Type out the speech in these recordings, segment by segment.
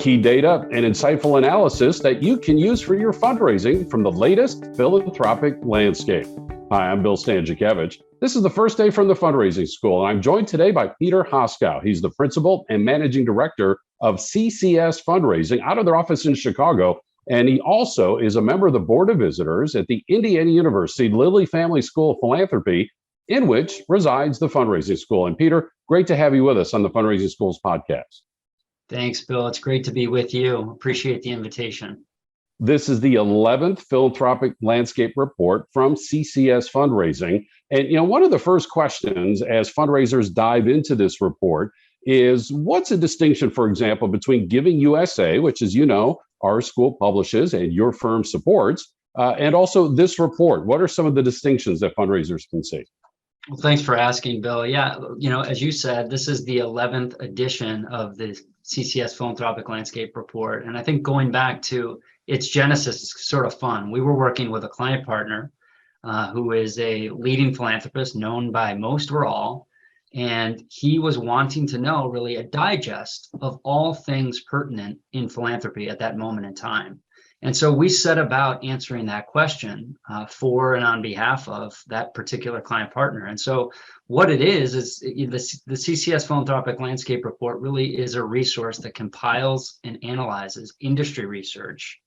key data and insightful analysis that you can use for your fundraising from the latest philanthropic landscape. Hi, I'm Bill Stanczykiewicz. This is the first day from the Fundraising School, and I'm joined today by Peter Hoskow. He's the principal and managing director of CCS Fundraising out of their office in Chicago, and he also is a member of the Board of Visitors at the Indiana University Lilly Family School of Philanthropy, in which resides the Fundraising School. And Peter, great to have you with us on the Fundraising School's podcast. Thanks, Bill. It's great to be with you. Appreciate the invitation. This is the 11th Philanthropic Landscape Report from CCS Fundraising. And, one of the first questions as fundraisers dive into this report is, what's the distinction, for example, between Giving USA, which, as you know, our school publishes and your firm supports, and also this report? What are some of the distinctions that fundraisers can see? Well, thanks for asking, Bill. Yeah, as you said, this is the 11th edition of the CCS Philanthropic Landscape Report. And I think going back to its genesis is sort of fun. We were working with a client partner who is a leading philanthropist known by most or all. And he was wanting to know really a digest of all things pertinent in philanthropy at that moment in time. And so we set about answering that question for and on behalf of that particular client partner. And so what it is the CCS Philanthropic Landscape Report really is a resource that compiles and analyzes industry research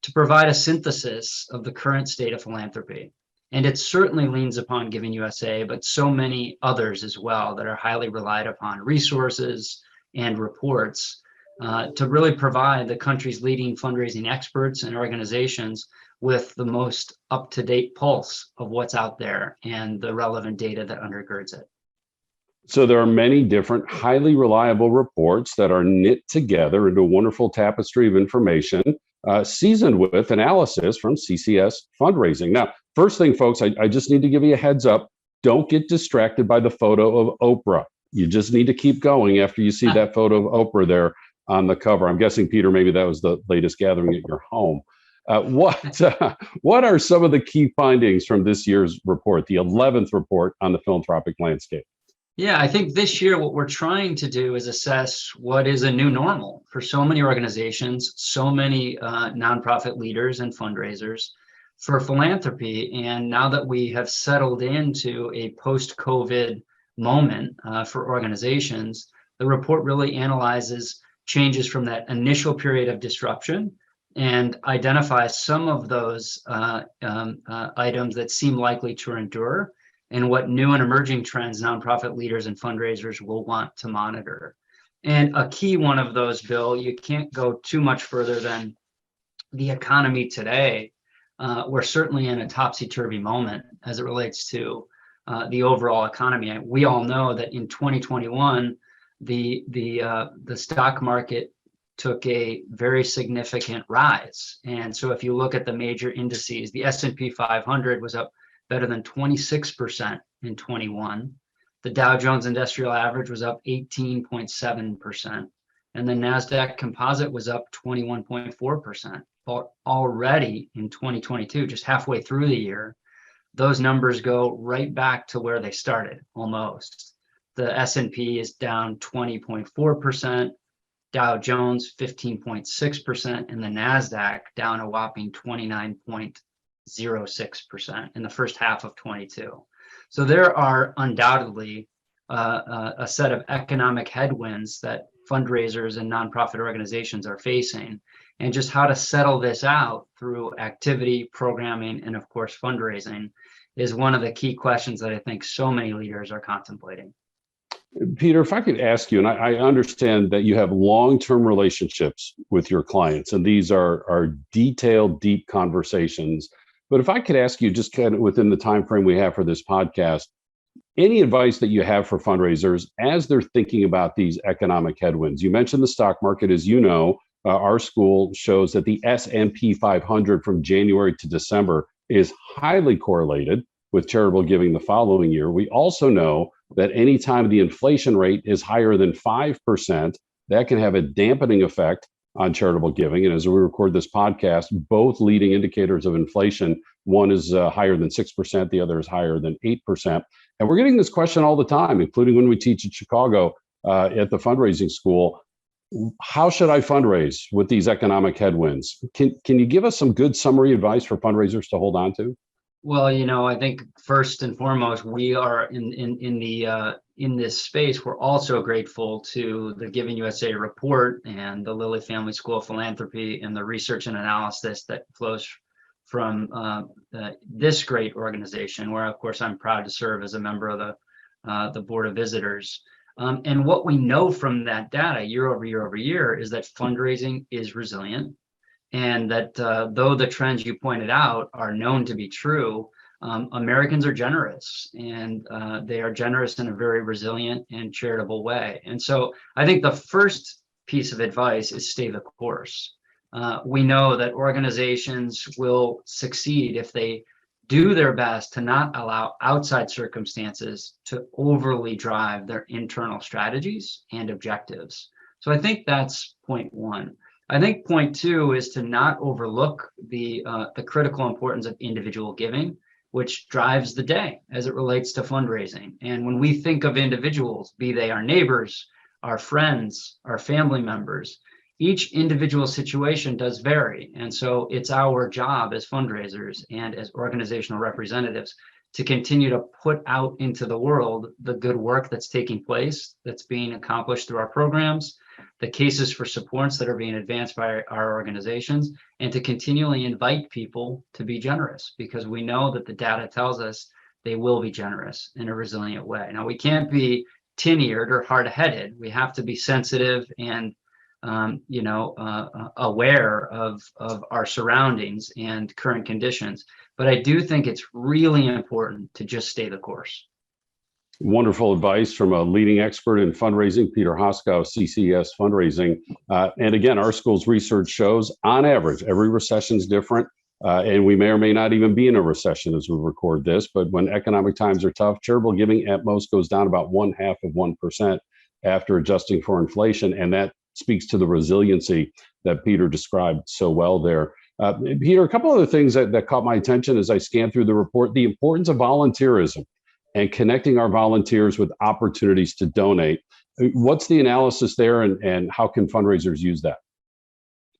to provide a synthesis of the current state of philanthropy. And it certainly leans upon Giving USA, but so many others as well that are highly relied upon resources and reports to really provide the country's leading fundraising experts and organizations with the most up-to-date pulse of what's out there and the relevant data that undergirds it. So there are many different highly reliable reports that are knit together into a wonderful tapestry of information, seasoned with analysis from CCS Fundraising. Now, first thing, folks, I just need to give you a heads up. Don't get distracted by the photo of Oprah. You just need to keep going after you see that photo of Oprah there on the cover. I'm guessing, Peter, maybe that was the latest gathering at your home. What are some of the key findings from this year's report, the 11th report on the philanthropic landscape? Yeah, I think this year what we're trying to do is assess what is a new normal for so many organizations, so many nonprofit leaders and fundraisers for philanthropy. And now that we have settled into a post-COVID moment for organizations, the report really analyzes changes from that initial period of disruption and identifies some of those items that seem likely to endure and what new and emerging trends nonprofit leaders and fundraisers will want to monitor. And a key one of those, Bill, you can't go too much further than the economy today. We're certainly in a topsy-turvy moment as it relates to the overall economy. We all know that in 2021, the stock market took a very significant rise. And so if you look at the major indices, the S&P 500 was up better than 26% in 21. The Dow Jones Industrial Average was up 18.7%. And the NASDAQ Composite was up 21.4%. But already in 2022, just halfway through the year, those numbers go right back to where they started almost. The S&P is down 20.4%, Dow Jones 15.6%, and the NASDAQ down a whopping 29.06% in the first half of 22. So there are undoubtedly a set of economic headwinds that fundraisers and nonprofit organizations are facing, and just how to settle this out through activity, programming, and of course fundraising is one of the key questions that I think so many leaders are contemplating. Peter, if I could ask you, and I understand that you have long-term relationships with your clients, and these are detailed, deep conversations. But if I could ask you, just kind of within the time frame we have for this podcast, any advice that you have for fundraisers as they're thinking about these economic headwinds? You mentioned the stock market. As you know, our school shows that the S&P 500 from January to December is highly correlated with charitable giving the following year. We also know that anytime the inflation rate is higher than 5%, that can have a dampening effect on charitable giving. And as we record this podcast, both leading indicators of inflation, one is higher than 6%, the other is higher than 8%. And we're getting this question all the time, including when we teach at Chicago at the fundraising school. How should I fundraise with these economic headwinds? Can you give us some good summary advice for fundraisers to hold on to? Well, I think first and foremost, we are in this space. We're also grateful to the Giving USA report and the Lilly Family School of Philanthropy and the research and analysis that flows from this great organization, where of course I'm proud to serve as a member of the board of visitors. And what we know from that data year over year over year is that fundraising is resilient, and that though the trends you pointed out are known to be true, Americans are generous, and they are generous in a very resilient and charitable way. And so I think the first piece of advice is stay the course. We know that organizations will succeed if they do their best to not allow outside circumstances to overly drive their internal strategies and objectives. So I think that's point one. I think point two is to not overlook the critical importance of individual giving, which drives the day as it relates to fundraising. And when we think of individuals, be they our neighbors, our friends, our family members, each individual situation does vary. And so it's our job as fundraisers and as organizational representatives to continue to put out into the world the good work that's taking place, that's being accomplished through our programs, the cases for supports that are being advanced by our organizations, and to continually invite people to be generous, because we know that the data tells us they will be generous in a resilient way. Now, we can't be tin-eared or hard-headed. We have to be sensitive and aware of our surroundings and current conditions. But I do think it's really important to just stay the course. Wonderful advice from a leading expert in fundraising, Peter Hoskow, CCS Fundraising. And again, our school's research shows, on average, every recession is different. And we may or may not even be in a recession as we record this. But when economic times are tough, charitable giving at most goes down about 0.5% after adjusting for inflation. And that speaks to the resiliency that Peter described so well there. Peter, a couple other things that caught my attention as I scanned through the report: the importance of volunteerism and connecting our volunteers with opportunities to donate. What's the analysis there, and how can fundraisers use that?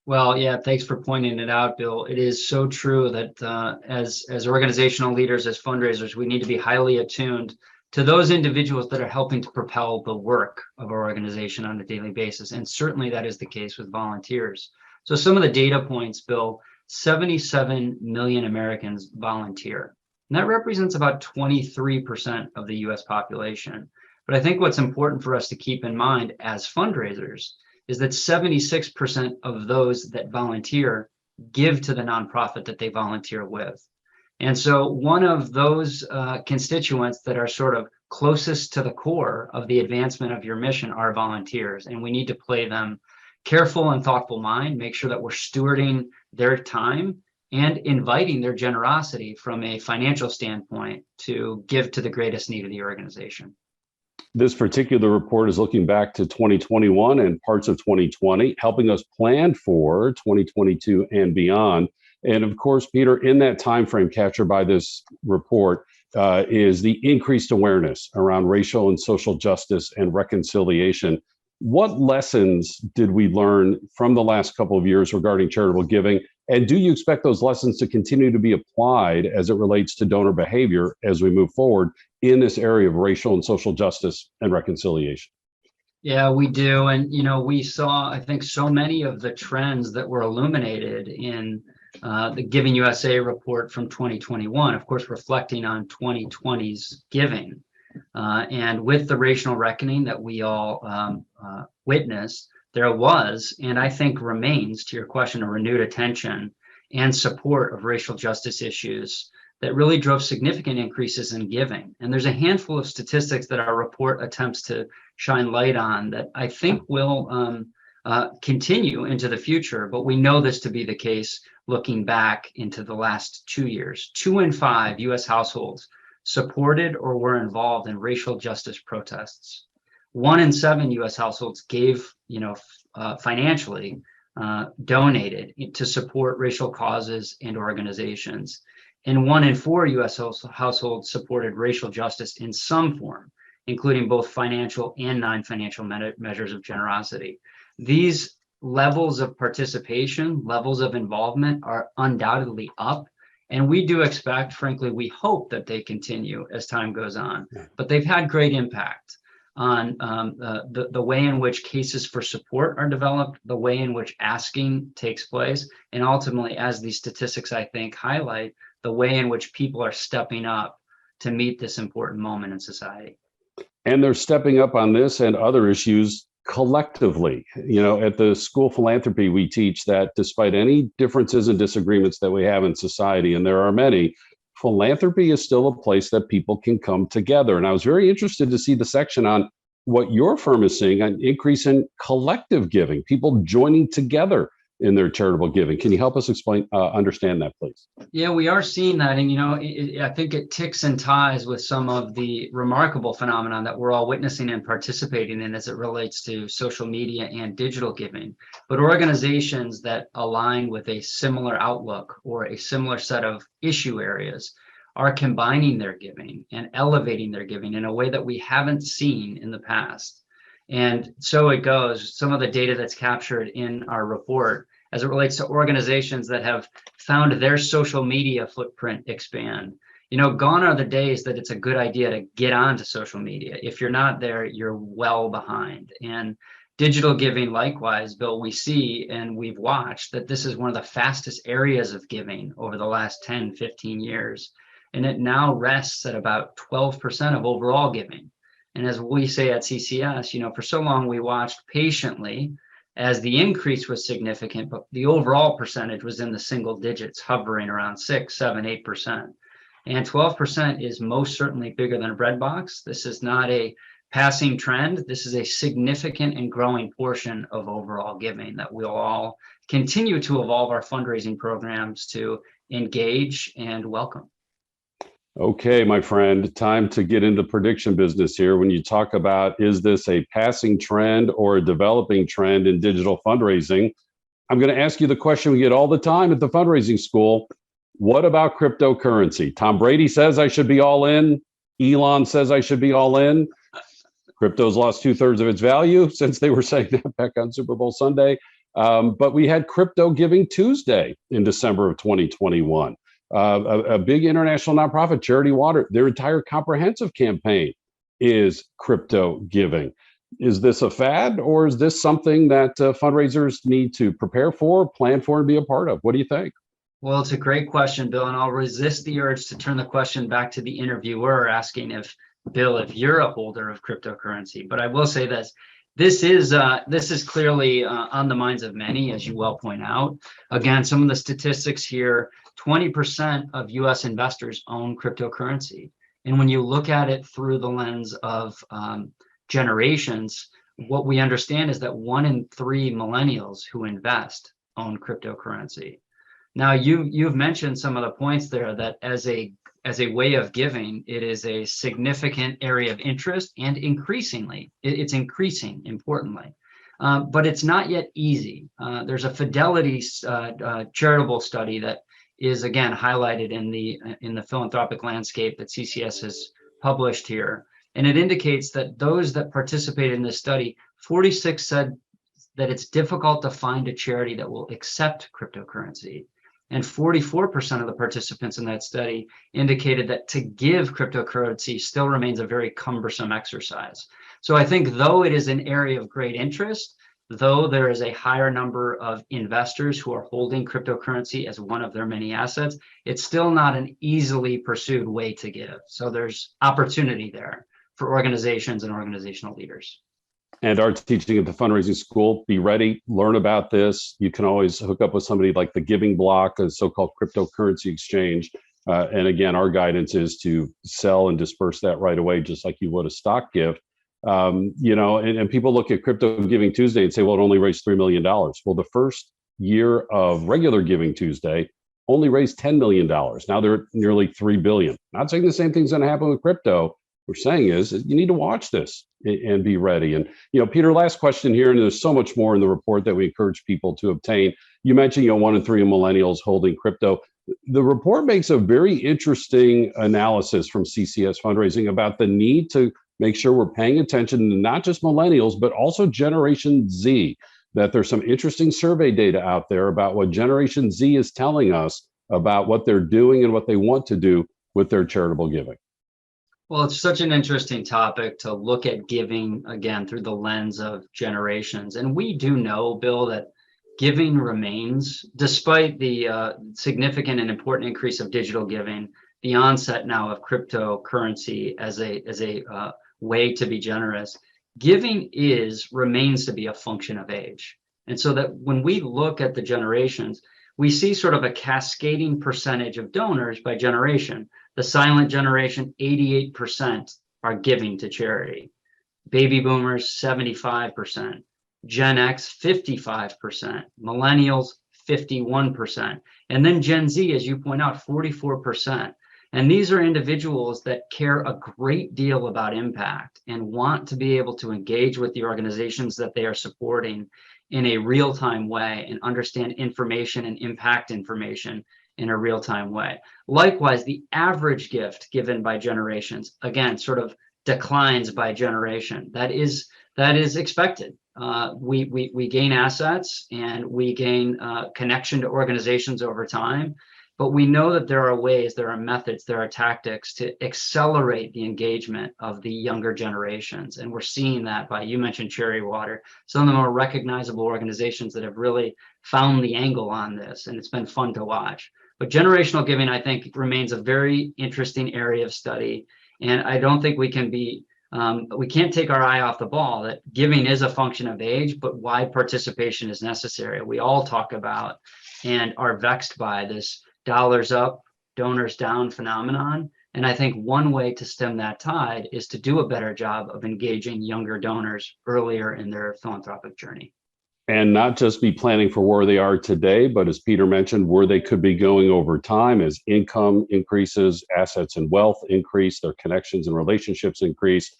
Well, yeah, thanks for pointing it out, Bill. It is so true that as organizational leaders, as fundraisers, we need to be highly attuned to those individuals that are helping to propel the work of our organization on a daily basis. And certainly that is the case with volunteers. So some of the data points, Bill: 77 million Americans volunteer. And that represents about 23% of the US population. But I think what's important for us to keep in mind as fundraisers is that 76% of those that volunteer give to the nonprofit that they volunteer with. And so one of those constituents that are sort of closest to the core of the advancement of your mission are volunteers. And we need to play them careful and thoughtful mind, make sure that we're stewarding their time and inviting their generosity from a financial standpoint to give to the greatest need of the organization. This particular report is looking back to 2021 and parts of 2020, helping us plan for 2022 and beyond. And of course, Peter, in that time frame captured by this report is the increased awareness around racial and social justice and reconciliation. What lessons did we learn from the last couple of years regarding charitable giving? And do you expect those lessons to continue to be applied as it relates to donor behavior as we move forward in this area of racial and social justice and reconciliation? Yeah, we do. And, we saw, I think, so many of the trends that were illuminated in the Giving USA report from 2021, of course, reflecting on 2020's giving. And with the racial reckoning that we all witnessed, there was, and I think remains, to your question, a renewed attention and support of racial justice issues that really drove significant increases in giving. And there's a handful of statistics that our report attempts to shine light on that I think will continue into the future, but we know this to be the case looking back into the last 2 years. 2 in 5 US households supported or were involved in racial justice protests. 1 in 7 US households gave, financially, donated to support racial causes and organizations. And 1 in 4 US households supported racial justice in some form, including both financial and non-financial measures of generosity. these levels of participation, levels of involvement are undoubtedly up. And we do expect, frankly, we hope that they continue as time goes on. But they've had great impact on the way in which cases for support are developed, the way in which asking takes place, and ultimately, as these statistics, I think, highlight, the way in which people are stepping up to meet this important moment in society. And they're stepping up on this and other issues collectively. At the School of Philanthropy, we teach that despite any differences and disagreements that we have in society, and there are many, philanthropy is still a place that people can come together. And I was very interested to see the section on what your firm is seeing, an increase in collective giving, people joining together in their charitable giving. Can you help us understand that, please? Yeah, we are seeing that. And, I think it ticks and ties with some of the remarkable phenomenon that we're all witnessing and participating in as it relates to social media and digital giving. But organizations that align with a similar outlook or a similar set of issue areas are combining their giving and elevating their giving in a way that we haven't seen in the past. And so it goes. Some of the data that's captured in our report as it relates to organizations that have found their social media footprint expand. Gone are the days that it's a good idea to get onto social media. If you're not there, you're well behind. And digital giving, likewise, Bill, we see and we've watched that this is one of the fastest areas of giving over the last 10, 15 years. And it now rests at about 12% of overall giving. And as we say at CCS, for so long we watched patiently as the increase was significant, but the overall percentage was in the single digits, hovering around 6, 7, 8%. And 12% is most certainly bigger than a breadbox. This is not a passing trend. This is a significant and growing portion of overall giving that we'll all continue to evolve our fundraising programs to engage and welcome. Okay, my friend, time to get into prediction business here. When you talk about, is this a passing trend or a developing trend in digital fundraising? I'm going to ask you the question we get all the time at the fundraising school. What about cryptocurrency? Tom Brady says I should be all in. Elon says I should be all in. Crypto's lost 2/3 of its value since they were saying that back on Super Bowl Sunday. But we had Crypto Giving Tuesday in December of 2021. A big international nonprofit, Charity Water, their entire comprehensive campaign is crypto giving. Is this a fad, or is this something that fundraisers need to prepare for, plan for, and be a part of? What do you think? Well, it's a great question, Bill, and I'll resist the urge to turn the question back to the interviewer asking if you're a holder of cryptocurrency. But I will say this is clearly on the minds of many, as you well point out. Again, some of the statistics here, 20% of US investors own cryptocurrency. And when you look at it through the lens of generations, what we understand is that 1 in 3 millennials who invest own cryptocurrency. Now, you've mentioned some of the points there that as a way of giving, it is a significant area of interest, and it's increasing importantly. But it's not yet easy. There's a Fidelity charitable study that is again highlighted in the philanthropic landscape that CCS has published here. And it indicates that those that participated in this study, 46 said that it's difficult to find a charity that will accept cryptocurrency. And 44% of the participants in that study indicated that to give cryptocurrency still remains a very cumbersome exercise. So I think though it is an area of great interest, though there is a higher number of investors who are holding cryptocurrency as one of their many assets, it's still not an easily pursued way to give. So there's opportunity there for organizations and organizational leaders. And our teaching at the fundraising school, be ready, learn about this. You can always hook up with somebody like the Giving Block, a so-called cryptocurrency exchange. And again, our guidance is to sell and disperse that right away, just like you would a stock gift. And people look at Crypto Giving Tuesday and say, well, it only raised $3 million. Well, the first year of regular Giving Tuesday only raised $10 million. Now they're at nearly $3 billion. Not saying the same thing's going to happen with crypto. What we're saying is you need to watch this and be ready. And, Peter, last question here, and there's so much more in the report that we encourage people to obtain. You mentioned, 1 in 3 millennials holding crypto. The report makes a very interesting analysis from CCS Fundraising about the need to make sure we're paying attention to not just millennials, but also Generation Z. that there's some interesting survey data out there about what Generation Z is telling us about what they're doing and what they want to do with their charitable giving. Well, it's such an interesting topic to look at giving, again, through the lens of generations. And we do know, Bill, that giving remains, despite the significant and important increase of digital giving, the onset now of cryptocurrency as a way to be generous. Giving remains to be a function of age. And so that when we look at the generations, we see sort of a cascading percentage of donors by generation. The silent generation, 88% are giving to charity. Baby boomers, 75%. Gen X, 55%. Millennials, 51%. And then Gen Z, as you point out, 44%. And these are individuals that care a great deal about impact and want to be able to engage with the organizations that they are supporting in a real-time way and understand information and impact information in a real-time way. Likewise, the average gift given by generations, again, sort of declines by generation. That is expected. We gain assets and we gain connection to organizations over time, but we know that there are ways, there are methods, there are tactics to accelerate the engagement of the younger generations. And we're seeing that by, you mentioned Cherry Water, some of the more recognizable organizations that have really found the angle on this, and it's been fun to watch. But generational giving, I think, remains a very interesting area of study. And I don't think we can we can't take our eye off the ball that giving is a function of age, but why participation is necessary. We all talk about and are vexed by this dollars up, donors down phenomenon. And I think one way to stem that tide is to do a better job of engaging younger donors earlier in their philanthropic journey. And not just be planning for where they are today, but as Peter mentioned, where they could be going over time as income increases, assets and wealth increase, their connections and relationships increase.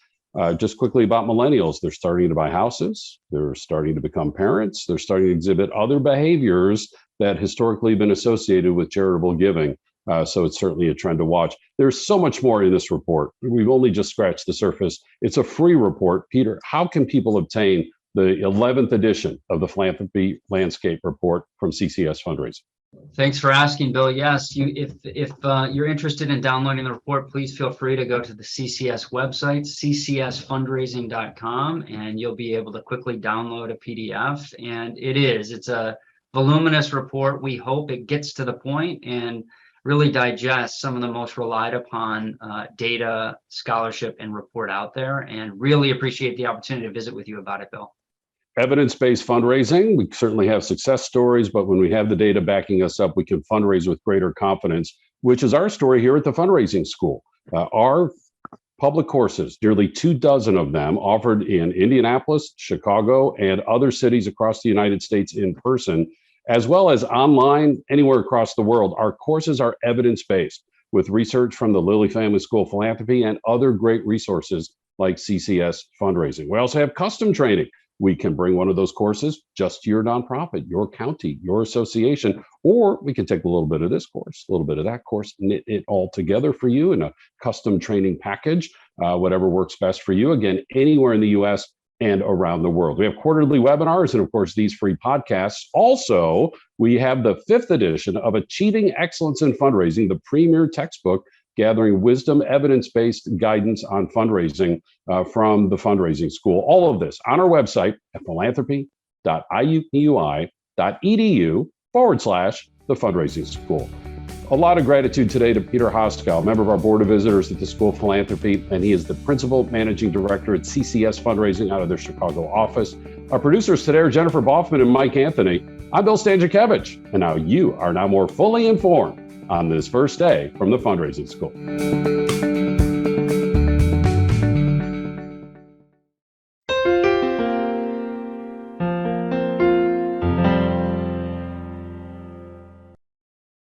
Just quickly about millennials, they're starting to buy houses, they're starting to become parents, they're starting to exhibit other behaviors that historically have been associated with charitable giving. So it's certainly a trend to watch. There's so much more in this report. We've only just scratched the surface. It's a free report. Peter, how can people obtain the 11th edition of the Philanthropy Landscape Report from CCS Fundraising? Thanks for asking, Bill. Yes, if you're interested in downloading the report, please feel free to go to the CCS website, ccsfundraising.com, and you'll be able to quickly download a PDF. And it's a voluminous report. We hope it gets to the point and really digests some of the most relied upon data, scholarship, and report out there. And really appreciate the opportunity to visit with you about it, Bill. Evidence-based fundraising, we certainly have success stories, but when we have the data backing us up, we can fundraise with greater confidence, which is our story here at the Fundraising School. Our public courses, nearly 24 of them offered in Indianapolis, Chicago, and other cities across the United States in person, as well as online anywhere across the world. Our courses are evidence-based with research from the Lilly Family School of Philanthropy and other great resources like CCS Fundraising. We also have custom training. We can bring one of those courses just to your nonprofit, your county, your association, or we can take a little bit of this course, a little bit of that course, knit it all together for you in a custom training package, whatever works best for you. Again, anywhere in the US and around the world. We have quarterly webinars and, of course, these free podcasts. Also, we have the 5th edition of Achieving Excellence in Fundraising, the premier textbook gathering wisdom, evidence-based guidance on fundraising from the Fundraising School. All of this on our website at philanthropy.iupui.edu/the Fundraising School. A lot of gratitude today to Peter Hoskow, member of our Board of Visitors at the School of Philanthropy, and he is the Principal Managing Director at CCS Fundraising out of their Chicago office. Our producers today are Jennifer Boffman and Mike Anthony. I'm Bill Stanczykiewicz, and now you are more fully informed on this first day from the Fundraising School.